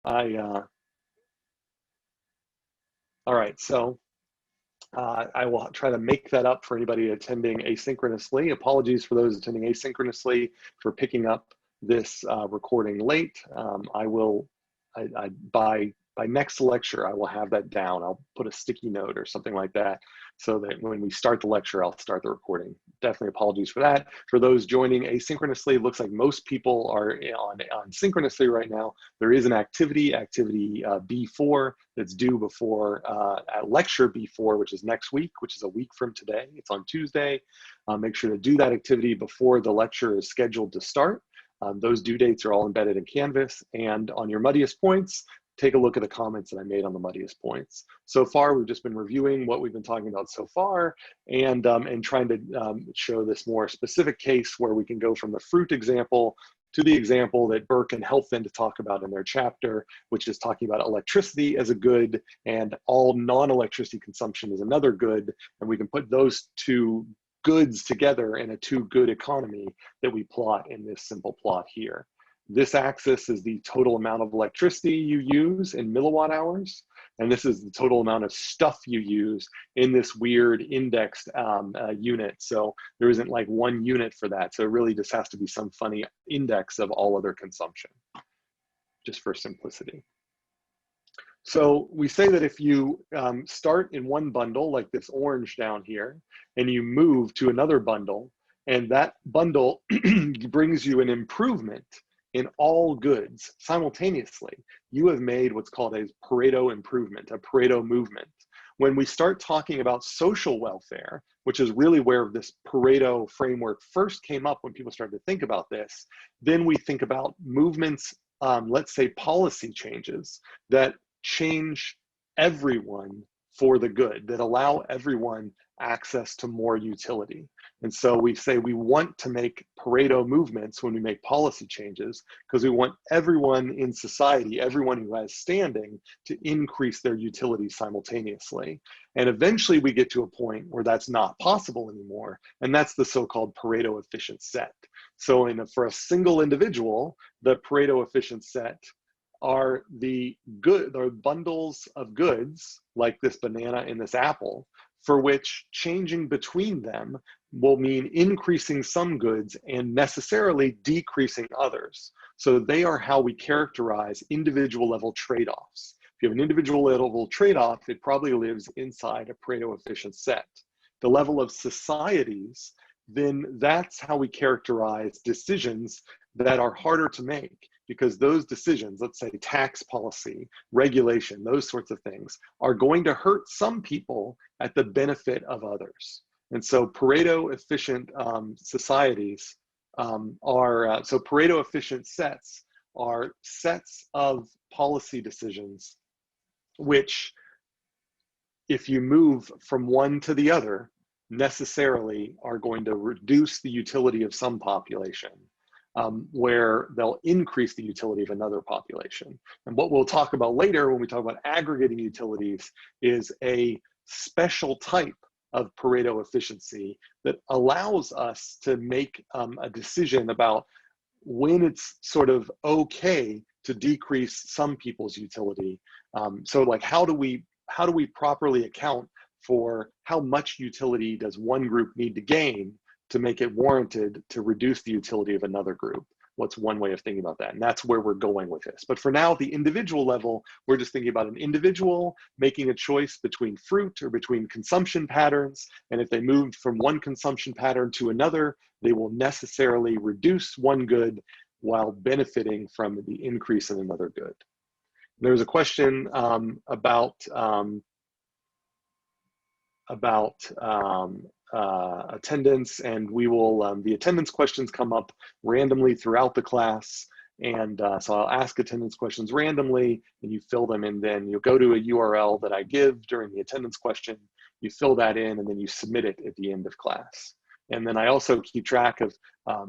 All right, so I will try to make that up for anybody attending asynchronously. Apologies for those attending asynchronously for picking up this recording late. By next lecture, I will have that down. I'll put a sticky note or something like that so that when we start the lecture, I'll start the recording. Definitely apologies for that. For those joining asynchronously, it looks like most people are on synchronously right now. There is an activity B4 that's due before at lecture B4, which is next week, which is a week from today. It's on Tuesday. Make sure to do that activity before the lecture is scheduled to start. Those due dates are all embedded in Canvas, and on your muddiest points, take a look at the comments that I made on the muddiest points. So far, we've just been reviewing what we've been talking about so far and trying to show this more specific case where we can go from the fruit example to the example that Burke and Helfand to talk about in their chapter, which is talking about electricity as a good and all non-electricity consumption is another good. And we can put those two goods together in a two-good economy that we plot in this simple plot here. This axis is the total amount of electricity you use in milliwatt hours, and this is the total amount of stuff you use in this weird indexed unit. So there isn't like one unit for that. So it really just has to be some funny index of all other consumption, just for simplicity. So we say that if you start in one bundle, like this orange down here, and you move to another bundle, and that bundle brings you an improvement in all goods simultaneously, you have made what's called a Pareto improvement, a Pareto movement. When we start talking about social welfare, which is really where this Pareto framework first came up when people started to think about this, then we think about movements, let's say policy changes that change everyone for the good, that allow everyone access to more utility. And so we say we want to make Pareto movements when we make policy changes because we want everyone in society, everyone who has standing, to increase their utility simultaneously. And eventually we get to a point where that's not possible anymore. And that's the so-called Pareto efficient set. So for a single individual, the Pareto efficient set are the bundles of goods like this banana and this apple, for which changing between them will mean increasing some goods and necessarily decreasing others. So they are how we characterize individual level trade-offs. If you have an individual level trade-off, it probably lives inside a Pareto efficient set. The level of societies, then that's how we characterize decisions that are harder to make, because those decisions, let's say tax policy, regulation, those sorts of things, are going to hurt some people at the benefit of others. And so Pareto efficient societies so Pareto efficient sets are sets of policy decisions which, if you move from one to the other, necessarily are going to reduce the utility of some population, where they'll increase the utility of another population. And what we'll talk about later when we talk about aggregating utilities is a special type of Pareto efficiency that allows us to make a decision about when it's sort of okay to decrease some people's utility. So like, how do we properly account for how much utility does one group need to gain to make it warranted to reduce the utility of another group? What's one way of thinking about that? And that's where we're going with this. But for now, at the individual level, we're just thinking about an individual making a choice between fruit or between consumption patterns. And if they move from one consumption pattern to another, they will necessarily reduce one good while benefiting from the increase in another good. There was a question about attendance, and we will, the attendance questions come up randomly throughout the class. And so I'll ask attendance questions randomly and you fill them in. Then you'll go to a URL that I give during the attendance question, you fill that in, and then you submit it at the end of class. And then I also keep track of,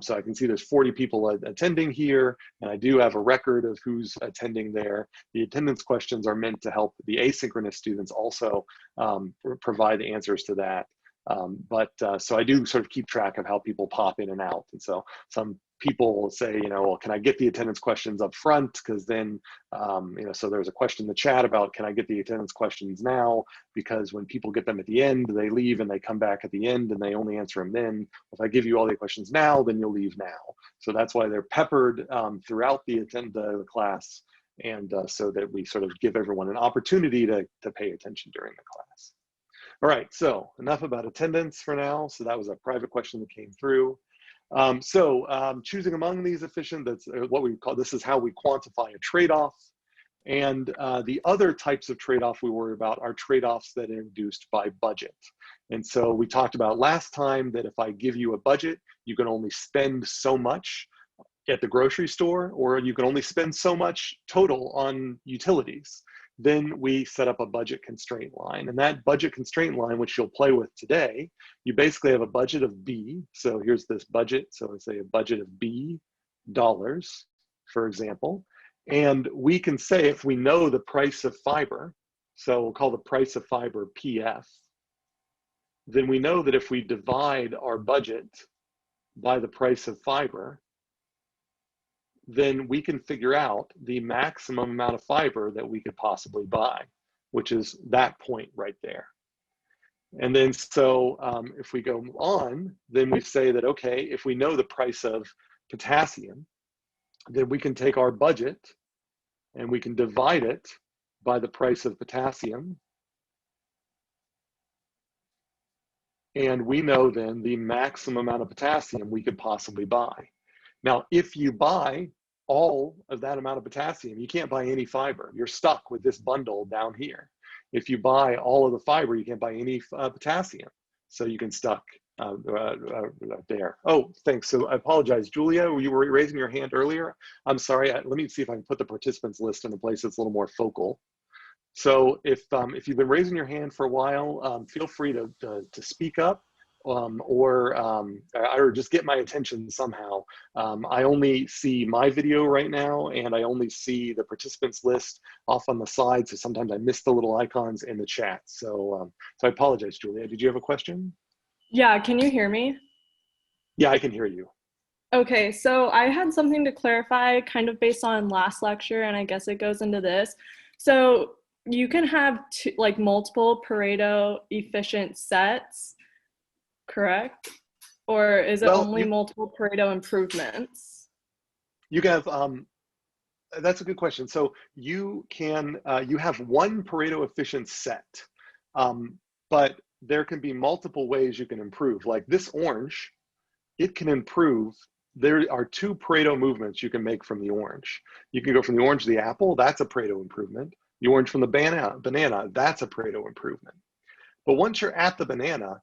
so I can see there's 40 people attending here, and I do have a record of who's attending there. The attendance questions are meant to help the asynchronous students also provide answers to that. So I do sort of keep track of how people pop in and out. And so some people say, well, can I get the attendance questions up front? Because then, so there's a question in the chat about, can I get the attendance questions now? Because when people get them at the end, they leave and they come back at the end and they only answer them then. If I give you all the questions now, then you'll leave now. So that's why they're peppered throughout the class, and so that we sort of give everyone an opportunity to pay attention during the class. All right, so enough about attendance for now. So that was a private question that came through. Choosing among these efficient, that's what we call, this is how we quantify a trade-off. And the other types of trade-off we worry about are trade-offs that are induced by budget. And so we talked about last time that if I give you a budget, you can only spend so much at the grocery store, or you can only spend so much total on utilities. Then we set up a budget constraint line. And that budget constraint line, which you'll play with today, you basically have a budget of B. So here's this budget. So let's say a budget of B dollars, for example. And we can say, if we know the price of fiber, so we'll call the price of fiber PF, then we know that if we divide our budget by the price of fiber, then we can figure out the maximum amount of fiber that we could possibly buy, which is that point right there. And then so if we go on, then we say that, okay, if we know the price of potassium, then we can take our budget and we can divide it by the price of potassium. And we know then the maximum amount of potassium we could possibly buy. Now, if you buy all of that amount of potassium, you can't buy any fiber. You're stuck with this bundle down here. If you buy all of the fiber, you can't buy any potassium. So you can stuck there. Oh, thanks. So I apologize. Julia, you were raising your hand earlier. I'm sorry. Let me see if I can put the participants list in a place that's a little more focal. So if you've been raising your hand for a while, feel free to speak up. Or just get my attention somehow. I only see my video right now, and I only see the participants list off on the side, so sometimes I miss the little icons in the chat. So, so I apologize, Julia. Did you have a question? Yeah, can you hear me? Yeah, I can hear you. Okay, so I had something to clarify kind of based on last lecture, and I guess it goes into this. So you can have multiple Pareto efficient sets, correct? Or is it only multiple Pareto improvements? You can have, that's a good question. So you can, you have one Pareto efficient set, but there can be multiple ways you can improve. Like this orange, it can improve. There are two Pareto movements you can make from the orange. You can go from the orange to the apple, that's a Pareto improvement. The orange from the banana, that's a Pareto improvement. But once you're at the banana,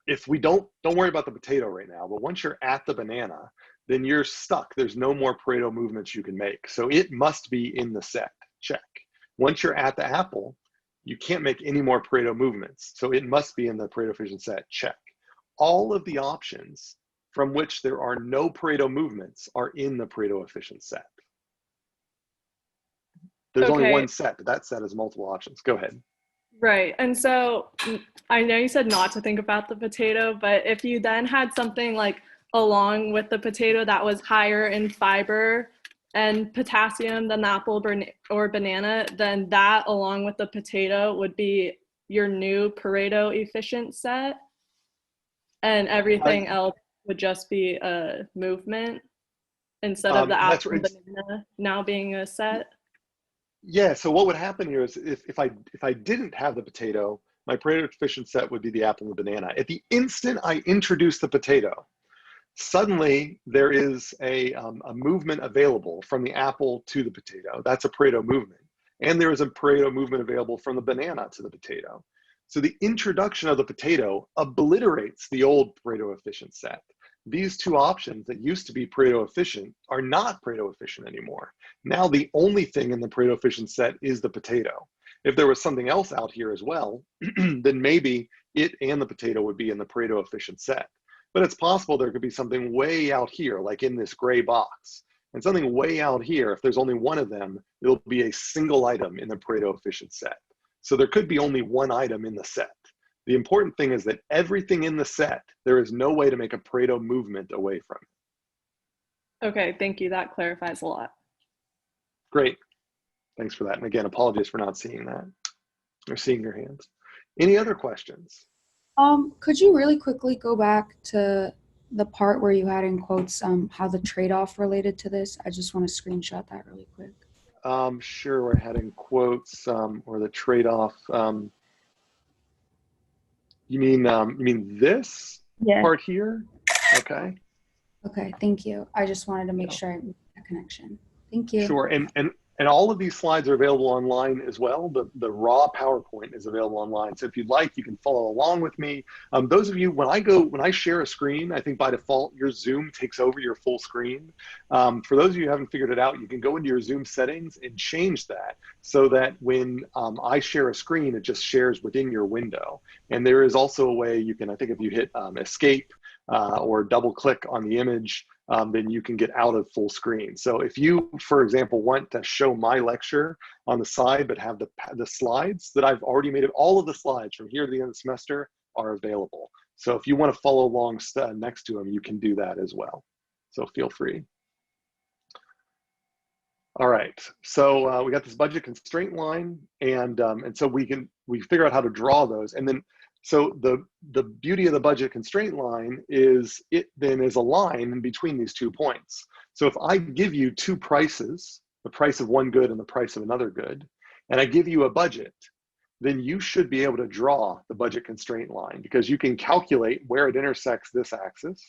if we don't worry about the potato right now, but once you're at the banana, then you're stuck. There's no more Pareto movements you can make. So it must be in the set, check. Once you're at the apple, you can't make any more Pareto movements. So it must be in the Pareto efficient set, check. All of the options from which there are no Pareto movements are in the Pareto efficient set. There's only one set, but that set has multiple options. Go ahead. Right. And so I know you said not to think about the potato, but if you then had something like along with the potato that was higher in fiber and potassium than the apple or banana, then that along with the potato would be your new Pareto efficient set. And everything else would just be a movement instead of the apple and banana now being a set. Yeah, so what would happen here is if I didn't have the potato, my Pareto efficient set would be the apple and the banana. At the instant I introduce the potato, suddenly there is a movement available from the apple to the potato. That's a Pareto movement. And there is a Pareto movement available from the banana to the potato. So the introduction of the potato obliterates the old Pareto efficient set. These two options that used to be Pareto efficient are not Pareto efficient anymore. Now the only thing in the Pareto efficient set is the potato. If there was something else out here as well, then maybe it and the potato would be in the Pareto efficient set. But it's possible there could be something way out here, like in this gray box. And something way out here, if there's only one of them, it'll be a single item in the Pareto efficient set. So there could be only one item in the set. The important thing is that everything in the set, there is no way to make a Pareto movement away from it. Okay, thank you. That clarifies a lot. Great. Thanks for that. And again, apologies for not seeing that or seeing your hands. Any other questions? Could you really quickly go back to the part where you had in quotes how the trade-off related to this? I just want to screenshot that really quick. Sure, we're heading quotes or the trade-off. You mean this Yeah. part here? Okay. Okay, thank you. I just wanted to make sure I made that connection. Thank you. Sure, and all of these slides are available online as well. The raw PowerPoint is available online. So if you'd like, you can follow along with me. Those of you, when I share a screen, I think by default your Zoom takes over your full screen. For those of you who haven't figured it out, you can go into your Zoom settings and change that so that when I share a screen, it just shares within your window. And there is also a way you can, I think if you hit escape or double click on the image, then you can get out of full screen. So if you, for example, want to show my lecture on the side, but have the slides that I've already made, all of the slides from here to the end of the semester are available. So if you want to follow along next to them, you can do that as well. So feel free. All right, so we got this budget constraint line, and so we figure out how to draw those, and then so the beauty of the budget constraint line is it then is a line in between these 2 points. So if I give you 2 prices, the price of one good and the price of another good, and I give you a budget, then you should be able to draw the budget constraint line because you can calculate where it intersects this axis,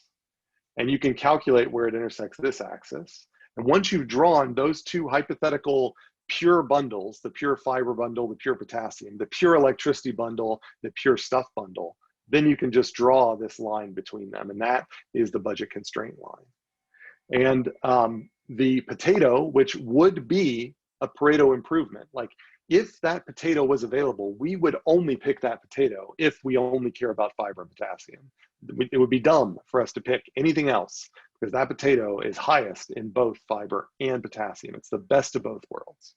and you can calculate where it intersects this axis. And once you've drawn those 2 hypothetical pure bundles, the pure fiber bundle, the pure potassium, the pure electricity bundle, the pure stuff bundle, then you can just draw this line between them. And that is the budget constraint line. And the potato, which would be a Pareto improvement, like if that potato was available, we would only pick that potato if we only care about fiber and potassium. It would be dumb for us to pick anything else because that potato is highest in both fiber and potassium. It's the best of both worlds.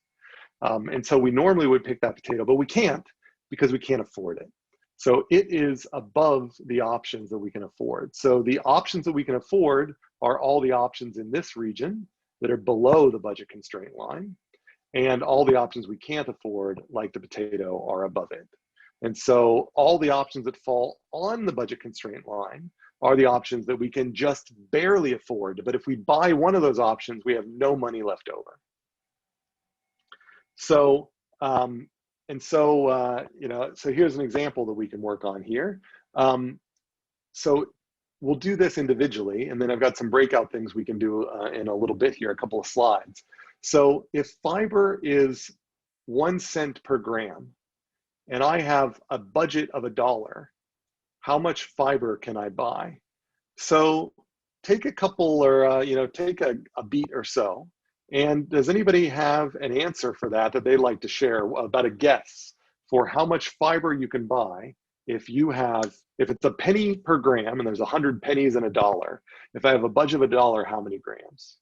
And so we normally would pick that potato, but we can't because we can't afford it. So it is above the options that we can afford. So the options that we can afford are all the options in this region that are below the budget constraint line. And all the options we can't afford, like the potato, are above it. And so all the options that fall on the budget constraint line are the options that we can just barely afford. But if we buy one of those options, we have no money left over. So, so here's an example that we can work on here. So we'll do this individually, and then I've got some breakout things we can do in a little bit here, a couple of slides. So if fiber is 1 cent per gram, and I have a budget of $1, how much fiber can I buy? So take a couple or, take a beat or so. And does anybody have an answer for that they'd like to share about a guess for how much fiber you can buy if it's a penny per gram and there's 100 pennies in $1, if I have a budget of $1, how many grams?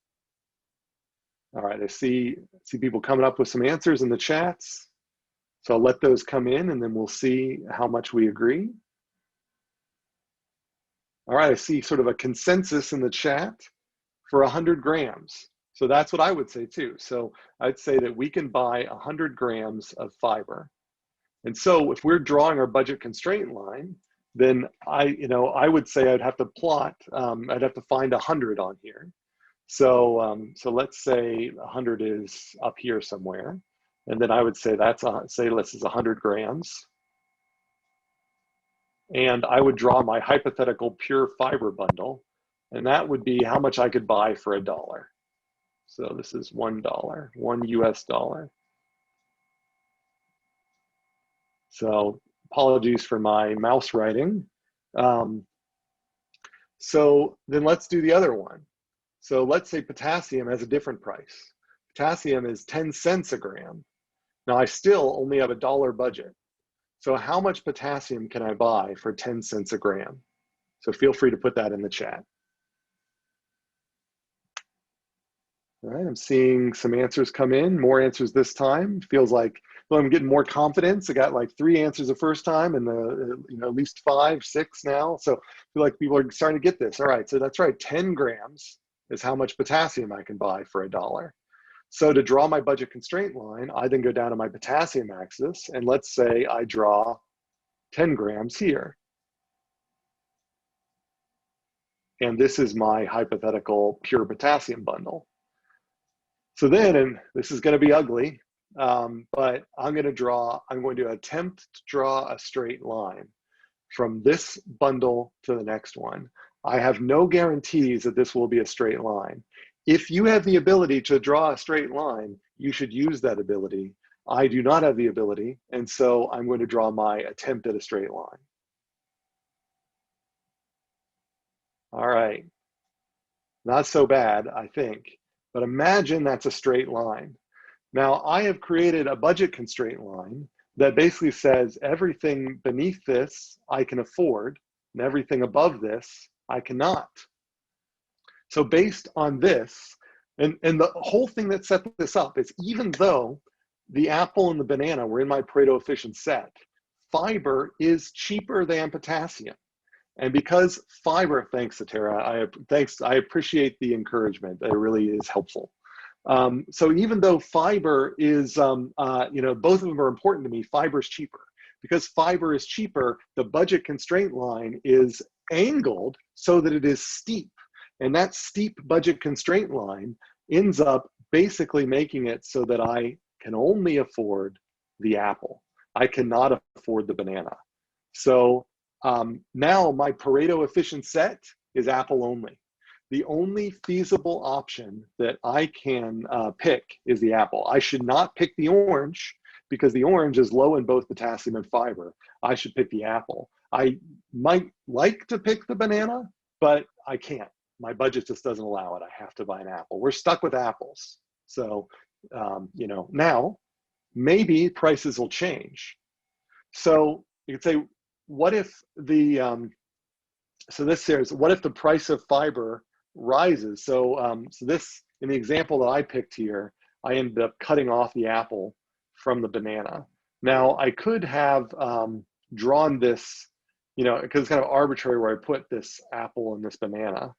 All right, I see people coming up with some answers in the chats. So I'll let those come in and then we'll see how much we agree. All right, I see sort of a consensus in the chat for 100 grams. So that's what I would say too. So I'd say that we can buy 100 grams of fiber. And so if we're drawing our budget constraint line, then I would say I'd have to plot, I'd have to find 100 on here. So let's say 100 is up here somewhere. And then I would say say this is 100 grams. And I would draw my hypothetical pure fiber bundle. And that would be how much I could buy for $1. So this is $1, $1 US. So apologies for my mouse writing. So then let's do the other one. So let's say potassium has a different price. Potassium is 10 cents a gram. Now I still only have $1 budget. So how much potassium can I buy for 10 cents a gram? So feel free to put that in the chat. All right, I'm seeing some answers come in, more answers this time. Feels like, well, I'm getting more confidence. I got like 3 answers the first time and at least 5, 6 now. So I feel like people are starting to get this. All right, so that's right, 10 grams is how much potassium I can buy for $1. So to draw my budget constraint line, I then go down to my potassium axis, and let's say I draw 10 grams here. And this is my hypothetical pure potassium bundle. So then, and this is going to be ugly, but I'm going to attempt to draw a straight line from this bundle to the next one. I have no guarantees that this will be a straight line. If you have the ability to draw a straight line, you should use that ability. I do not have the ability, and so I'm going to draw my attempt at a straight line. All right, not so bad, I think, but imagine that's a straight line. Now, I have created a budget constraint line that basically says everything beneath this I can afford, and everything above this I cannot. So based on this, and the whole thing that set this up is, even though the apple and the banana were in my Pareto efficient set, fiber is cheaper than potassium. And because fiber, thanks, Satara, I appreciate the encouragement. It really is helpful. So even though fiber is, both of them are important to me, fiber is cheaper. Because fiber is cheaper, the budget constraint line is angled so that it is steep. And that steep budget constraint line ends up basically making it so that I can only afford the apple. I cannot afford the banana. So now my Pareto efficient set is apple only. The only feasible option that I can pick is the apple. I should not pick the orange because the orange is low in both potassium and fiber. I should pick the apple. I might like to pick the banana, but I can't. My budget just doesn't allow it. I have to buy an apple. We're stuck with apples. So, now maybe prices will change. So you could say, what if the, what if the price of fiber rises? So, this, in the example that I picked here, I ended up cutting off the apple from the banana. Now I could have drawn this, because it's kind of arbitrary where I put this apple and this banana.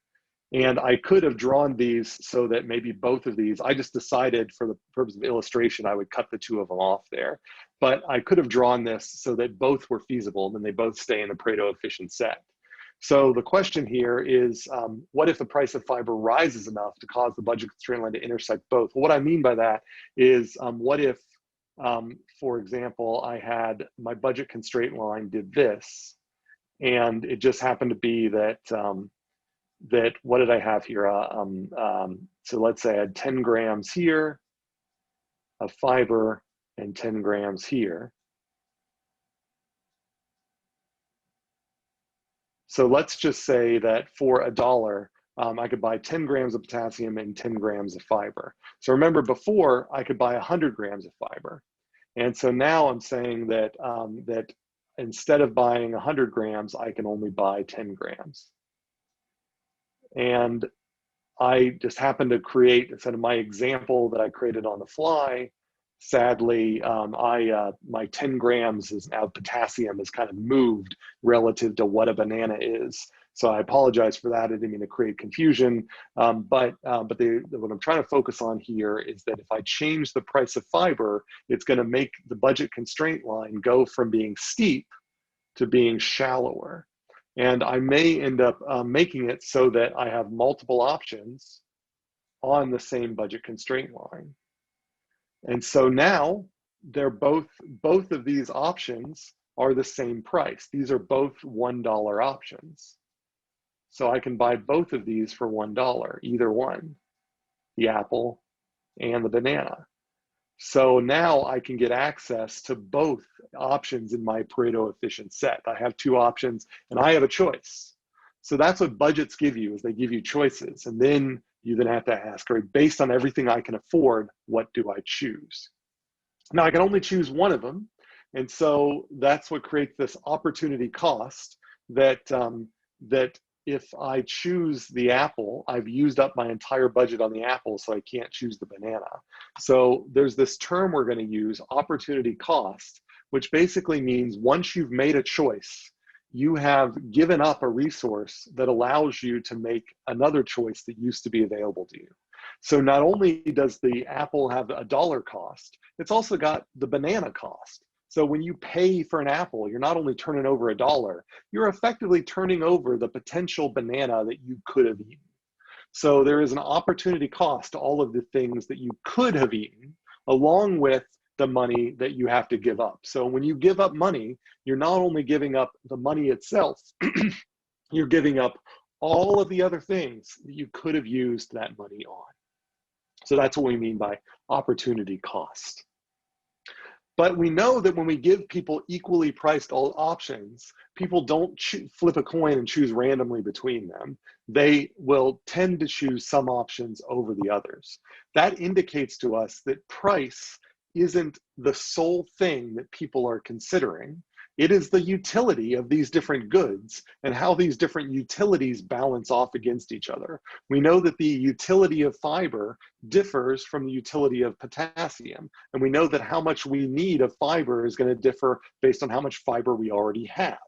And I could have drawn these so that maybe both of these, I just decided for the purpose of illustration, I would cut the two of them off there. But I could have drawn this so that both were feasible, and then they both stay in the Pareto efficient set. So the question here is, what if the price of fiber rises enough to cause the budget constraint line to intersect both? Well, what I mean by that is, what if, for example, I had my budget constraint line did this, and it just happened to be that, what did I have here? So let's say I had 10 grams here of fiber and 10 grams here. So let's just say that for $1, I could buy 10 grams of potassium and 10 grams of fiber. So remember, before I could buy 100 grams of fiber. And so now I'm saying that, that instead of buying 100 grams, I can only buy 10 grams. And I just happened to create, instead of my example that I created on the fly, sadly, my 10 grams is now potassium is kind of moved relative to what a banana is. So I apologize for that. I didn't mean to create confusion. But what I'm trying to focus on here is that if I change the price of fiber, it's going to make the budget constraint line go from being steep to being shallower. And I may end up making it so that I have multiple options on the same budget constraint line. And so now they're both of these options are the same price. These are both $1 options. So I can buy both of these for $1, either one, the apple and the banana. So now I can get access to both options in my Pareto efficient set. I have two options and I have a choice. So that's what budgets give you, is they give you choices. And then you then have to ask, all right, based on everything I can afford, what do I choose? Now I can only choose one of them. And so that's what creates this opportunity cost that, that if I choose the apple, I've used up my entire budget on the apple, so I can't choose the banana. So there's this term we're going to use, opportunity cost, which basically means once you've made a choice, you have given up a resource that allows you to make another choice that used to be available to you. So not only does the apple have a dollar cost, it's also got the banana cost. So when you pay for an apple, you're not only turning over a dollar, you're effectively turning over the potential banana that you could have eaten. So there is an opportunity cost to all of the things that you could have eaten, along with the money that you have to give up. So when you give up money, you're not only giving up the money itself, you're giving up all of the other things that you could have used that money on. So that's what we mean by opportunity cost. But we know that when we give people equally priced all options, people don't flip a coin and choose randomly between them. They will tend to choose some options over the others. That indicates to us that price isn't the sole thing that people are considering. It is the utility of these different goods and how these different utilities balance off against each other. We know that the utility of fiber differs from the utility of potassium. And we know that how much we need of fiber is going to differ based on how much fiber we already have.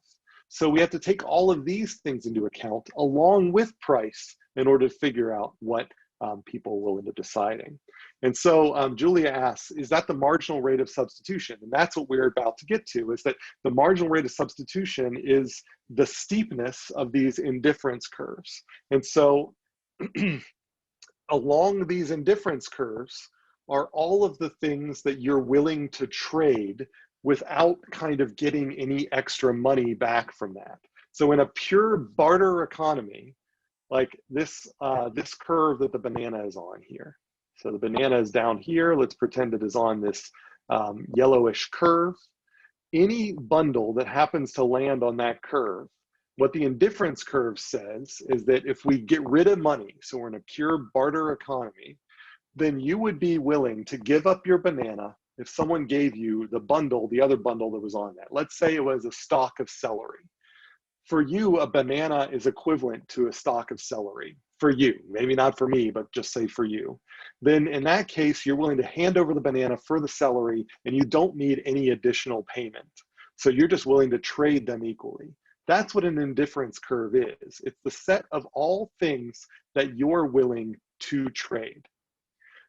So we have to take all of these things into account along with price in order to figure out what people will end up deciding. And so Julia asks, is that the marginal rate of substitution? And that's what we're about to get to, is that the marginal rate of substitution is the steepness of these indifference curves. And so along these indifference curves are all of the things that you're willing to trade without kind of getting any extra money back from that. So in a pure barter economy, like this curve that the banana is on here. So the banana is down here. Let's pretend it is on this yellowish curve. Any bundle that happens to land on that curve, what the indifference curve says is that if we get rid of money, so we're in a pure barter economy, then you would be willing to give up your banana if someone gave you the bundle, the other bundle that was on that. Let's say it was a stalk of celery. For you, a banana is equivalent to a stalk of celery. For you, maybe not for me, but just say for you. Then in that case, you're willing to hand over the banana for the celery and you don't need any additional payment. So you're just willing to trade them equally. That's what an indifference curve is. It's the set of all things that you're willing to trade.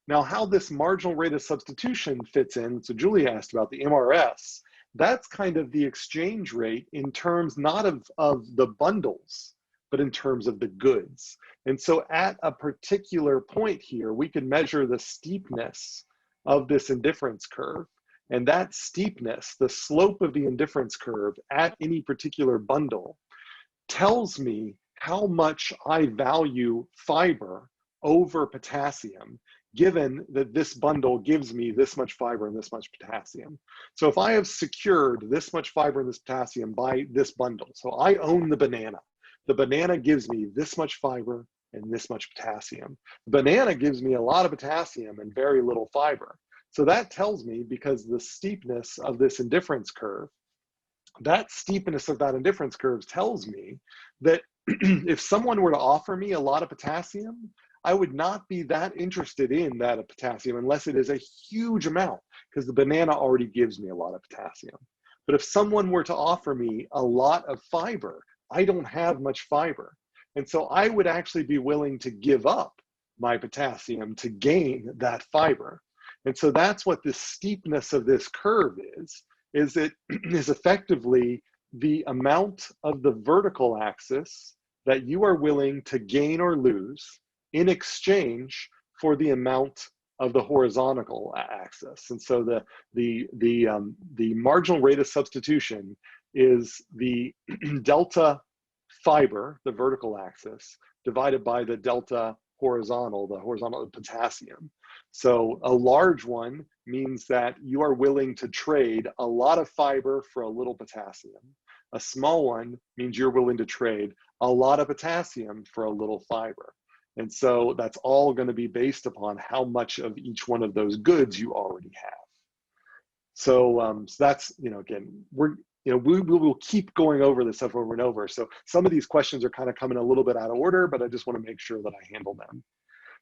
Now, how this marginal rate of substitution fits in, so Julia asked about the MRS, that's kind of the exchange rate in terms not of the bundles, but in terms of the goods. And so at a particular point here, we can measure the steepness of this indifference curve. And that steepness, the slope of the indifference curve at any particular bundle, tells me how much I value fiber over potassium, given that this bundle gives me this much fiber and this much potassium. So if I have secured this much fiber and this potassium by this bundle, so I own the banana gives me this much fiber and this much potassium. The banana gives me a lot of potassium and very little fiber. So that tells me, because the steepness of this indifference curve, that steepness of that indifference curve tells me that if someone were to offer me a lot of potassium, I would not be that interested in that of potassium unless it is a huge amount, because the banana already gives me a lot of potassium. But if someone were to offer me a lot of fiber, I don't have much fiber. And so I would actually be willing to give up my potassium to gain that fiber. And so that's what the steepness of this curve is it is effectively the amount of the vertical axis that you are willing to gain or lose in exchange for the amount of the horizontal axis. And so the marginal rate of substitution is the delta fiber, the vertical axis, divided by the delta horizontal, the horizontal potassium. So a large one means that you are willing to trade a lot of fiber for a little potassium. A small one means you're willing to trade a lot of potassium for a little fiber. And so that's all going to be based upon how much of each one of those goods you already have. So, so that's, again, we will keep going over this stuff over and over. So some of these questions are kind of coming a little bit out of order, but I just want to make sure that I handle them.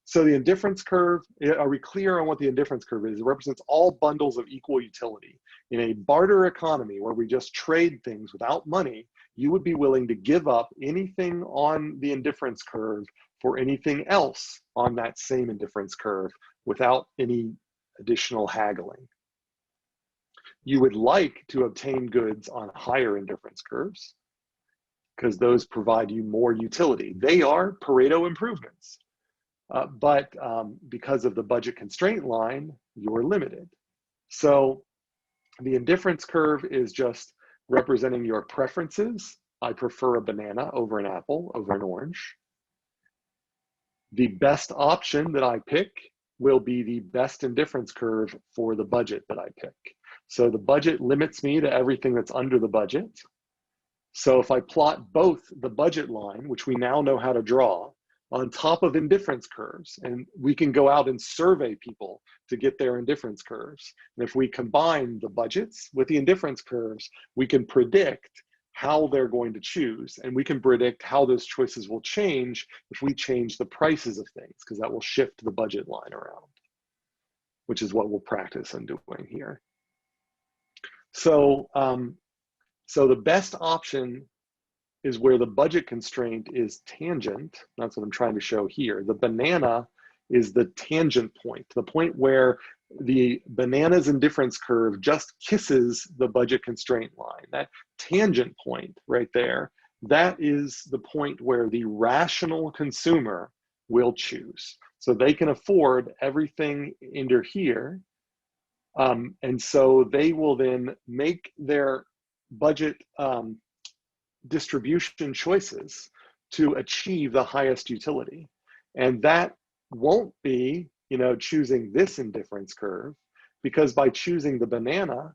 So the indifference curve, are we clear on what the indifference curve is? It represents all bundles of equal utility. In a barter economy where we just trade things without money, you would be willing to give up anything on the indifference curve for anything else on that same indifference curve without any additional haggling. You would like to obtain goods on higher indifference curves because those provide you more utility. They are Pareto improvements, but because of the budget constraint line, you're limited. So the indifference curve is just representing your preferences. I prefer a banana over an apple, over an orange. The best option that I pick will be the best indifference curve for the budget that I pick. So the budget limits me to everything that's under the budget. So if I plot both the budget line, which we now know how to draw, on top of indifference curves, and we can go out and survey people to get their indifference curves. And if we combine the budgets with the indifference curves, we can predict how they're going to choose. And we can predict how those choices will change if we change the prices of things, because that will shift the budget line around, which is what we'll practice on doing here. So, so the best option is where the budget constraint is tangent. That's what I'm trying to show here. The banana is the tangent point, the point where the banana's indifference curve just kisses the budget constraint line. That tangent point right there, that is the point where the rational consumer will choose. So they can afford everything under here. And so they will then make their budget distribution choices to achieve the highest utility. And that won't be, choosing this indifference curve, because by choosing the banana,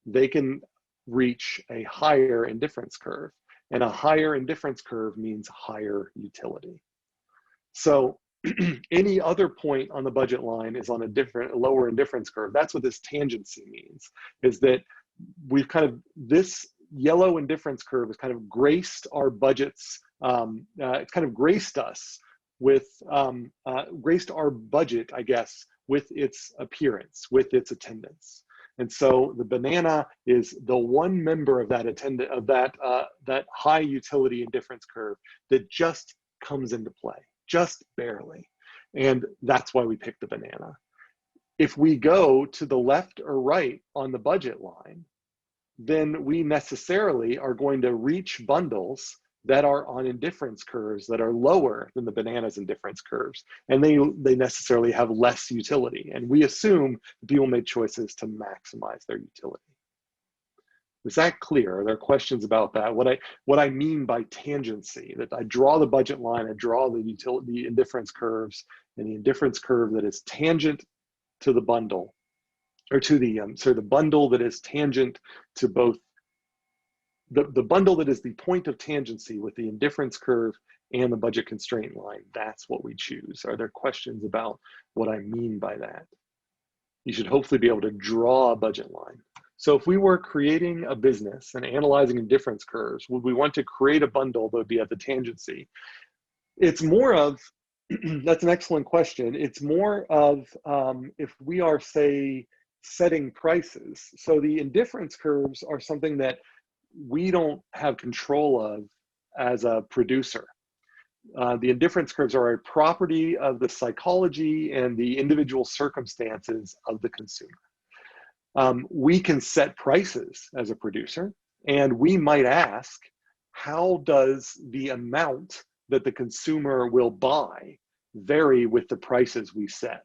they can reach a higher indifference curve. And a higher indifference curve means higher utility. So any other point on the budget line is on a lower indifference curve. That's what this tangency means, is that we've this yellow indifference curve has kind of graced our budgets. It's kind of graced us with, graced our budget, I guess, with its appearance, with its attendance. And so the banana is the one member of that that high utility indifference curve that just comes into play, just barely. And that's why we picked the banana. If we go to the left or right on the budget line, then we necessarily are going to reach bundles that are on indifference curves that are lower than the banana's indifference curves. And they necessarily have less utility. And we assume people make choices to maximize their utility. Is that clear? Are there questions about that? What I mean by tangency, that I draw the budget line, I draw the indifference curves, and the indifference curve that is tangent to the bundle, or to the the bundle that is tangent to both the bundle that is the point of tangency with the indifference curve and the budget constraint line. That's what we choose. Are there questions about what I mean by that? You should hopefully be able to draw a budget line. So if we were creating a business and analyzing indifference curves, would we want to create a bundle that would be at the tangency? It's more of, that's an excellent question. It's more of if we are, say, setting prices. So the indifference curves are something that we don't have control of as a producer. The indifference curves are a property of the psychology and the individual circumstances of the consumer. We can set prices as a producer, and we might ask, how does the amount that the consumer will buy vary with the prices we set?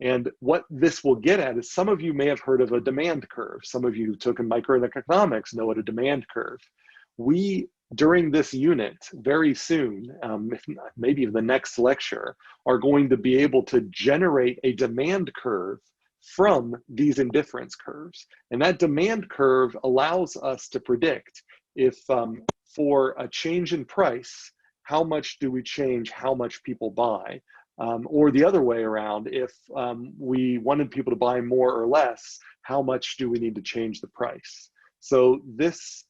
And what this will get at is, some of you may have heard of a demand curve. Some of you who took in microeconomics know what a demand curve. We, during this unit, very soon, if not, maybe even the next lecture, are going to be able to generate a demand curve from these indifference curves. And that demand curve allows us to predict if for a change in price, how much do we change how much people buy? Or the other way around, if we wanted people to buy more or less, how much do we need to change the price? So this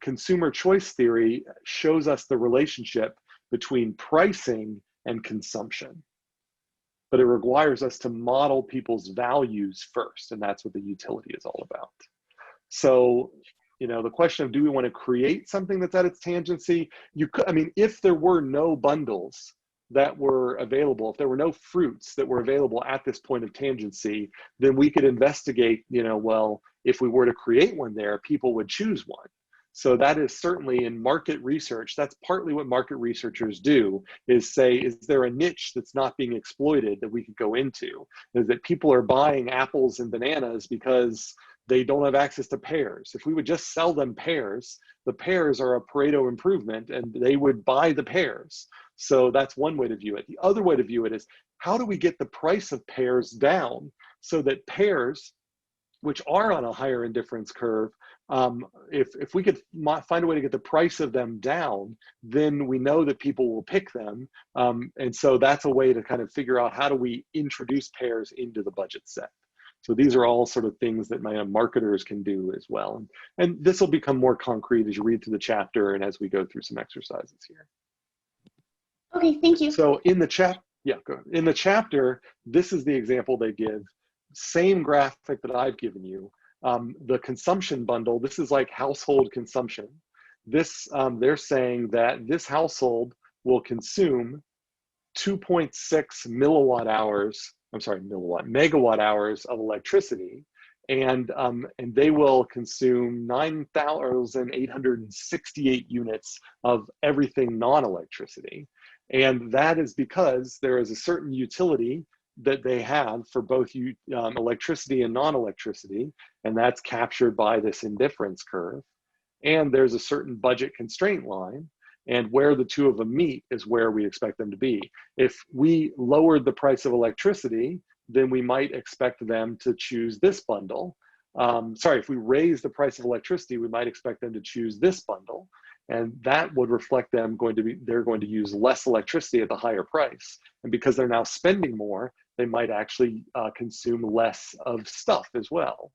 consumer choice theory shows us the relationship between pricing and consumption. But it requires us to model people's values first, and that's what the utility is all about. So you know, the question of, do we want to create something that's at its tangency? You could, I mean, if there were no bundles that were available, if there were no fruits that were available at this point of tangency, then we could investigate, you know, well, if we were to create one there, people would choose one. So that is certainly in market research. That's partly what market researchers do, is say, is there a niche that's not being exploited that we could go into? Is that people are buying apples and bananas because they don't have access to pears. If we would just sell them pears, the pears are a Pareto improvement and they would buy the pears. So that's one way to view it. The other way to view it is, how do we get the price of pears down so that pears, which are on a higher indifference curve, if we could find a way to get the price of them down, then we know that people will pick them. And so that's a way to kind of figure out, how do we introduce pears into the budget set? So these are all sort of things that my marketers can do as well. And this will become more concrete as you read through the chapter and as we go through some exercises here. Okay, thank you. So in the in the chapter, this is the example they give. Same graphic that I've given you. The consumption bundle, this is like household consumption. This, they're saying that this household will consume 2.6 megawatt hours of electricity, and they will consume 9,868 units of everything non-electricity. And that is because there is a certain utility that they have for both electricity and non-electricity, and that's captured by this indifference curve. And there's a certain budget constraint line, and where the two of them meet is where we expect them to be. If we lowered the price of electricity, then we might expect them to choose this bundle. If we raise the price of electricity, we might expect them to choose this bundle. And that would reflect them they're going to use less electricity at the higher price. And because they're now spending more, they might actually consume less of stuff as well.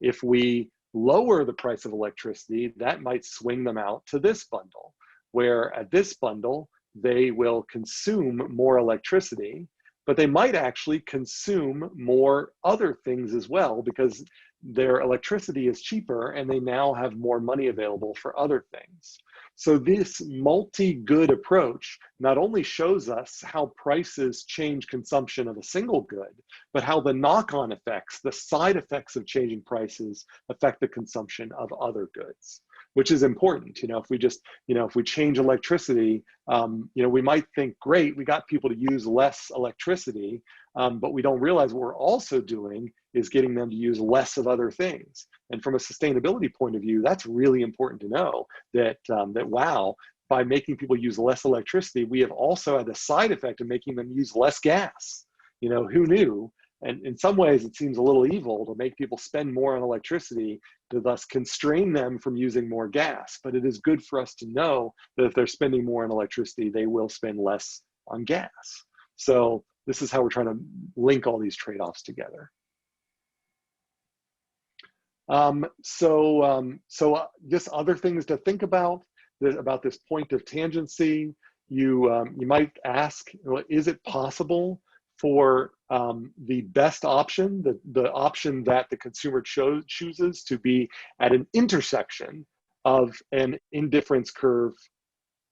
If we lower the price of electricity, that might swing them out to this bundle, where at this bundle, they will consume more electricity, but they might actually consume more other things as well, because their electricity is cheaper and they now have more money available for other things. So this multi-good approach not only shows us how prices change consumption of a single good, but how the knock-on effects, the side effects of changing prices affect the consumption of other goods, which is important. You know, if we just, if we change electricity, we might think, great, we got people to use less electricity, but we don't realize what we're also doing is getting them to use less of other things. And from a sustainability point of view, that's really important to know that, wow, by making people use less electricity, we have also had the side effect of making them use less gas. You know, who knew? And in some ways, it seems a little evil to make people spend more on electricity, to thus constrain them from using more gas. But it is good for us to know that if they're spending more on electricity, they will spend less on gas. So this is how we're trying to link all these trade-offs together. Just other things to think about this point of tangency. You might ask, is it possible for the best option, the option that the consumer chooses, to be at an intersection of an indifference curve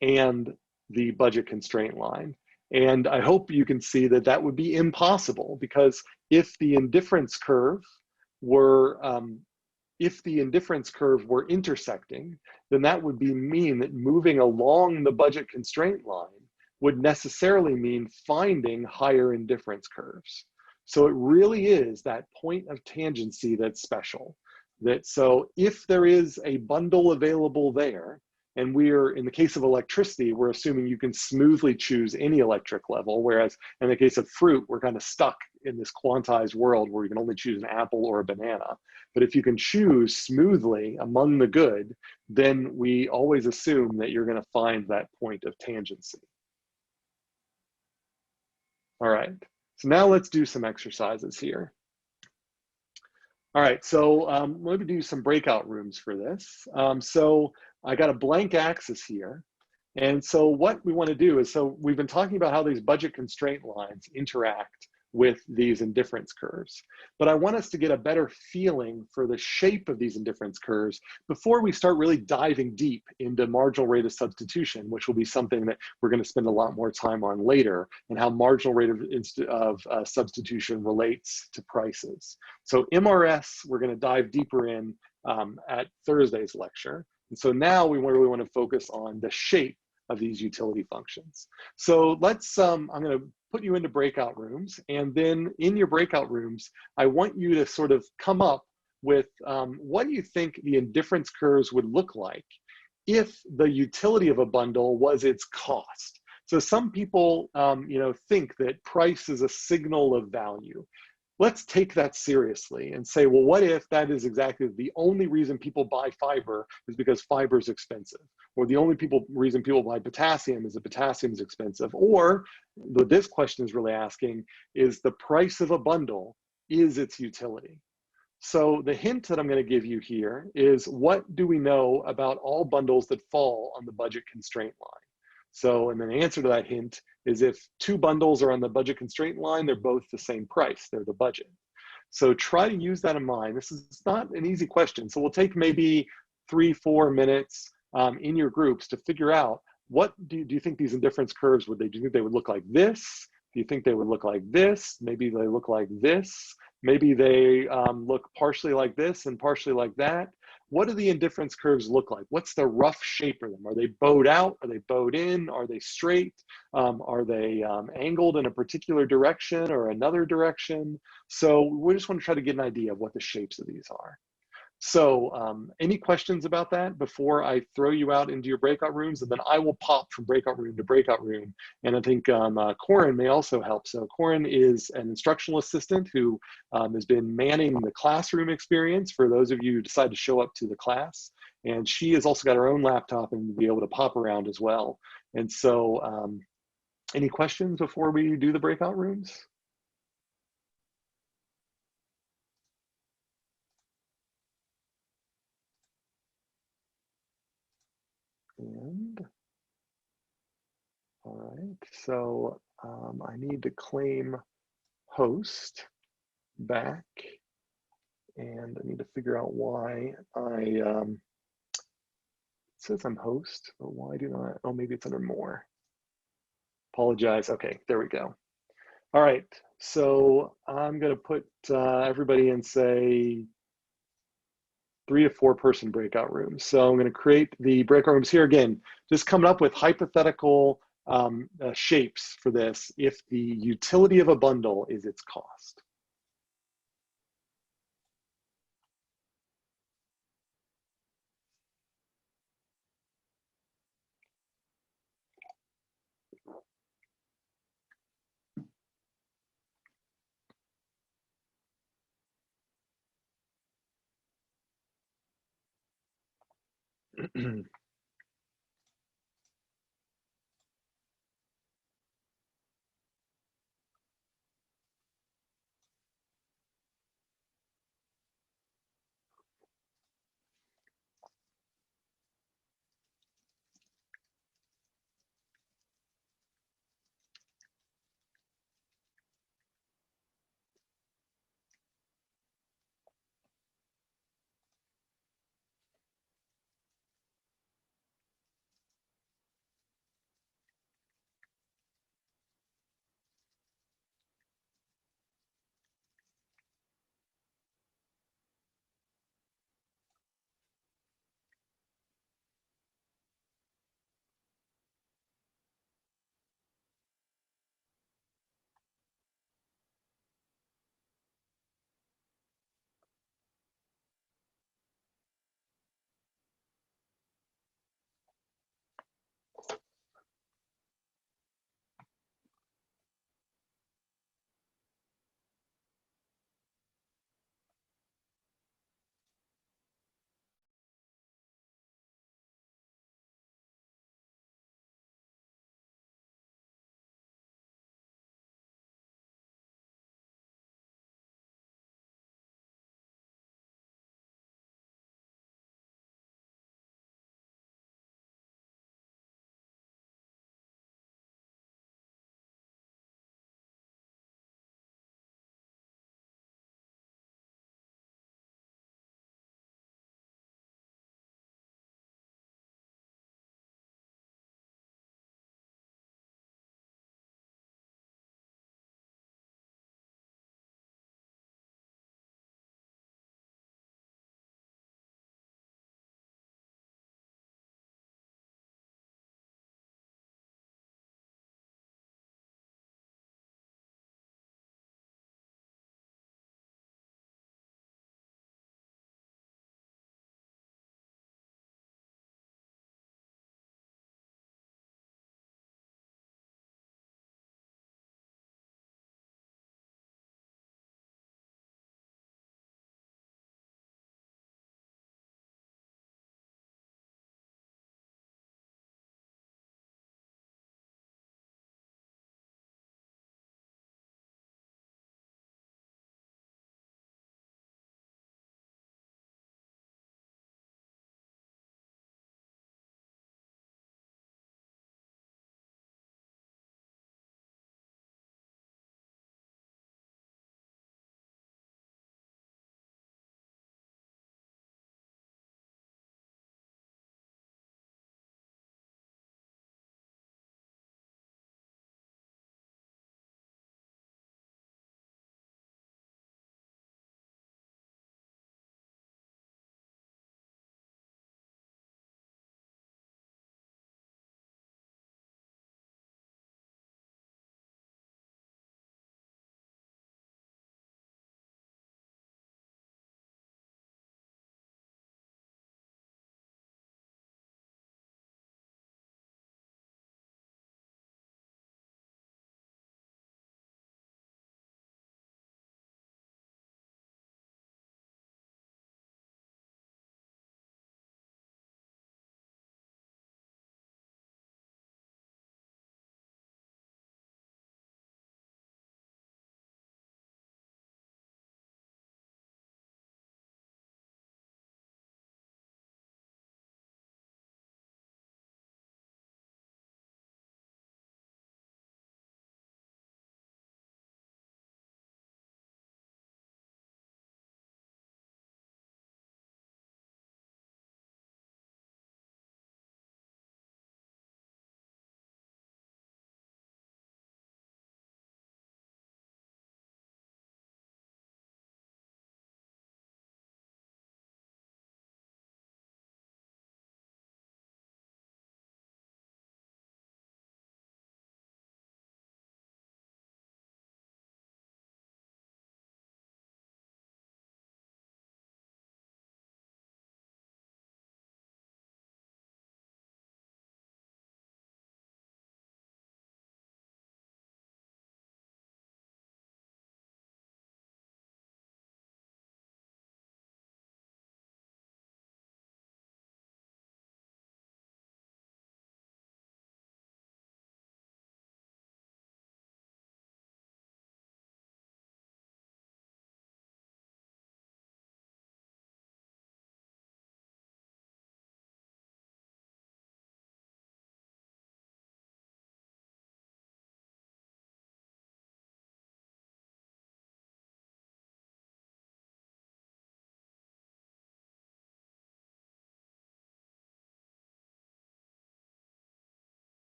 and the budget constraint line? And I hope you can see that that would be impossible, because if the indifference curve were intersecting, then that would mean that moving along the budget constraint line would necessarily mean finding higher indifference curves. So it really is that point of tangency that's special. So if there is a bundle available there, and in the case of electricity, we're assuming you can smoothly choose any electric level, whereas in the case of fruit, we're kind of stuck in this quantized world where you can only choose an apple or a banana. But if you can choose smoothly among the good, then we always assume that you're going to find that point of tangency. All right, so now let's do some exercises here. All right, so let me do some breakout rooms for this. So I got a blank axis here. And so what we want to do is, so we've been talking about how these budget constraint lines interact with these indifference curves. But I want us to get a better feeling for the shape of these indifference curves before we start really diving deep into marginal rate of substitution, which will be something that we're going to spend a lot more time on later, and how marginal rate of substitution relates to prices. So MRS, we're going to dive deeper in at Thursday's lecture. And so now we really want to focus on the shape of these utility functions. So let's, I'm going to put you into breakout rooms, and then in your breakout rooms, I want you to sort of come up with what do you think the indifference curves would look like if the utility of a bundle was its cost. So some people, think that price is a signal of value. Let's take that seriously and say, well, what if that is exactly the only reason people buy fiber is because fiber is expensive, or the only reason people buy potassium is that potassium is expensive, or what this question is really asking is the price of a bundle is its utility. So the hint that I'm going to give you here is, what do we know about all bundles that fall on the budget constraint line? So, and then the answer to that hint is, if two bundles are on the budget constraint line, they're both the same price, they're the budget. So try to use that in mind. This is not an easy question. So we'll take maybe 3-4 minutes in your groups to figure out, what do you think these indifference curves do you think they would look like this? Do you think they would look like this? Maybe they look like this. Maybe they look partially like this and partially like that. What do the indifference curves look like? What's the rough shape of them? Are they bowed out? Are they bowed in? Are they straight? Are they angled in a particular direction or another direction? So we just want to try to get an idea of what the shapes of these are. So any questions about that before I throw you out into your breakout rooms? And then I will pop from breakout room to breakout room. And I think Corin may also help. So Corin is an instructional assistant who has been manning the classroom experience for those of you who decide to show up to the class. And she has also got her own laptop and will be able to pop around as well. And so any questions before we do the breakout rooms? And all right, so I need to claim host back, and I need to figure out why it says I'm host, but why do not, oh, maybe it's under more. Apologize, okay, there we go. All right, so I'm gonna put everybody in, say, 3 to 4 person breakout rooms. So I'm going to create the breakout rooms here again, just coming up with hypothetical shapes for this if the utility of a bundle is its cost.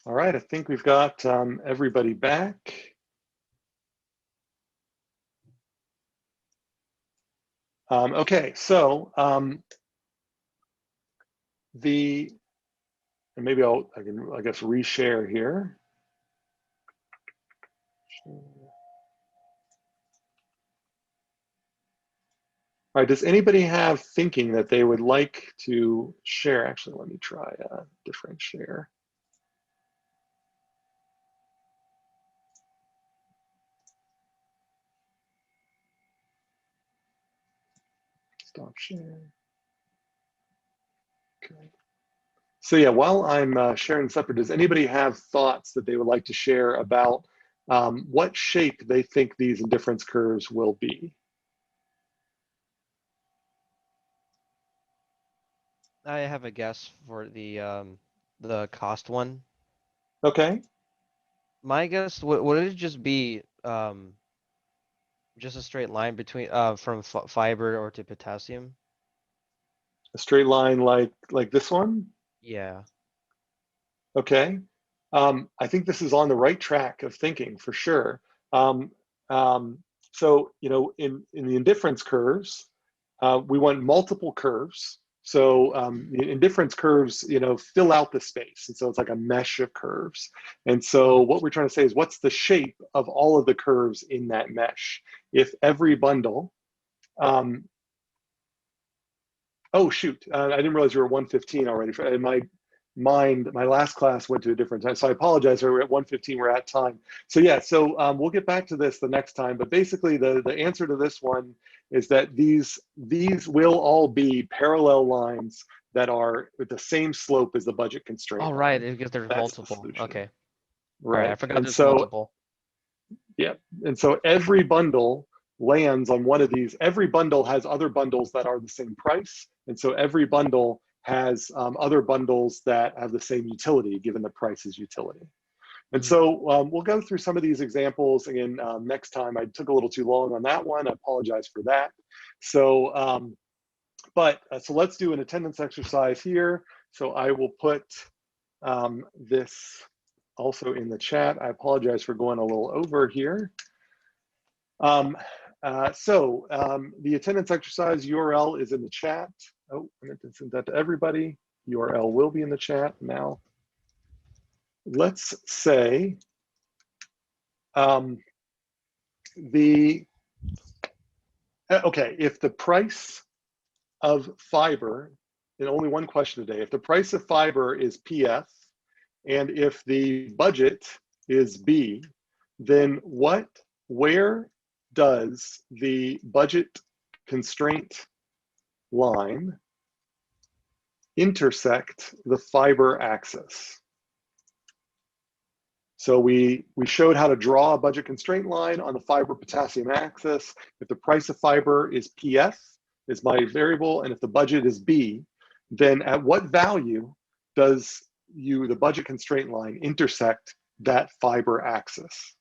All right, I think we've got everybody back. Okay, so and maybe I can, I guess, reshare here. All right, does anybody have thinking that they would like to share? Actually, let me try a different share. Stop share. Okay. So yeah, while I'm sharing separate, does anybody have thoughts that they would like to share about what shape they think these indifference curves will be? I have a guess for the cost one. Okay. My guess would it just be just a straight line between from fiber or to potassium? A straight line like this one? Yeah. Okay. I think this is on the right track of thinking for sure. Um, so, you know, in the indifference curves, we want multiple curves. So the indifference curves, you know, fill out the space. And so it's like a mesh of curves. And so what we're trying to say is what's the shape of all of the curves in that mesh? If every bundle, oh shoot, I didn't realize you were 115 already. In my mind, my last class went to a different time. So I apologize, we're at 115, we're at time. So yeah, so we'll get back to this the next time, but basically the answer to this one is that these will all be parallel lines that are with the same slope as the budget constraint Oh, right, line. because there's That's the multiple. solution. Okay. All Right, right, I forgot and there's so, multiple. yeah, and so every bundle lands on one of these. Every bundle has other bundles that are the same price. And so every bundle has other bundles that have the same utility given the price is utility. And so we'll go through some of these examples again next time. I took a little too long on that one. I apologize for that. So, so let's do an attendance exercise here. So I will put this also in the chat. I apologize for going a little over here. The attendance exercise URL is in the chat. Oh, I meant to send that to everybody. URL will be in the chat now. Let's say okay, if the price of fiber, and only one question today, if the price of fiber is PF and if the budget is B, then where does the budget constraint line intersect the fiber axis? So we showed how to draw a budget constraint line on the fiber potassium axis. If the price of fiber is PF, is my variable, and if the budget is B, then at what value does the budget constraint line intersect that fiber axis?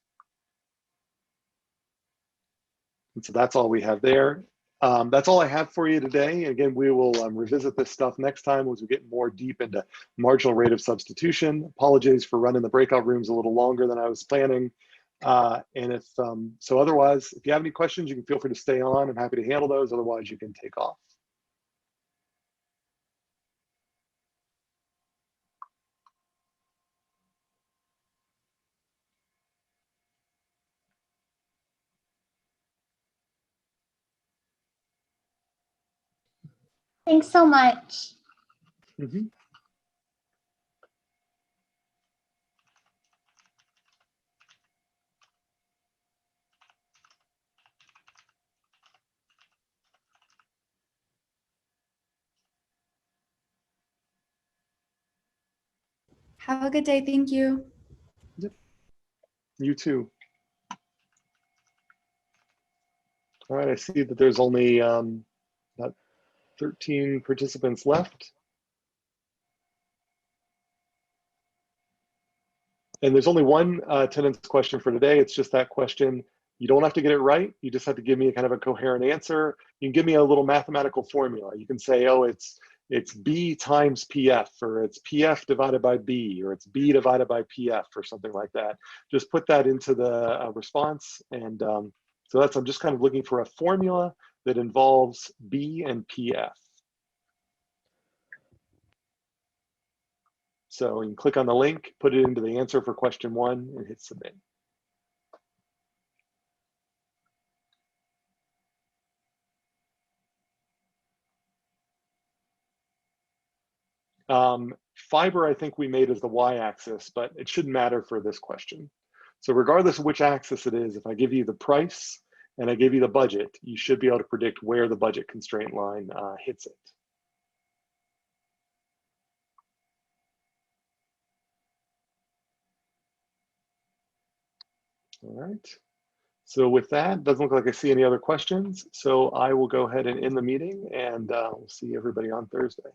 And so that's all we have there. That's all I have for you today. Again, we will revisit this stuff next time as we get more deep into marginal rate of substitution. Apologies for running the breakout rooms a little longer than I was planning. And if so, otherwise, if you have any questions, you can feel free to stay on. I'm happy to handle those. Otherwise, you can take off. Thanks so much. Mm-hmm. Have a good day. Thank you. Yep. You too. All right, I see that there's only about 13 participants left. And there's only one attendance question for today. It's just that question. You don't have to get it right. You just have to give me a kind of a coherent answer. You can give me a little mathematical formula. You can say, oh, it's it's B times PF, or it's PF divided by B, or it's B divided by PF, or something like that. Just put that into the response. And so that's, I'm just kind of looking for a formula that involves B and PF. So you can click on the link, put it into the answer for question 1, and hit submit. Fiber, I think we made as the y-axis, but it shouldn't matter for this question. So regardless of which axis it is, if I give you the price and I give you the budget, you should be able to predict where the budget constraint line hits it. All right. So with that, doesn't look like I see any other questions. So I will go ahead and end the meeting, and we'll see everybody on Thursday.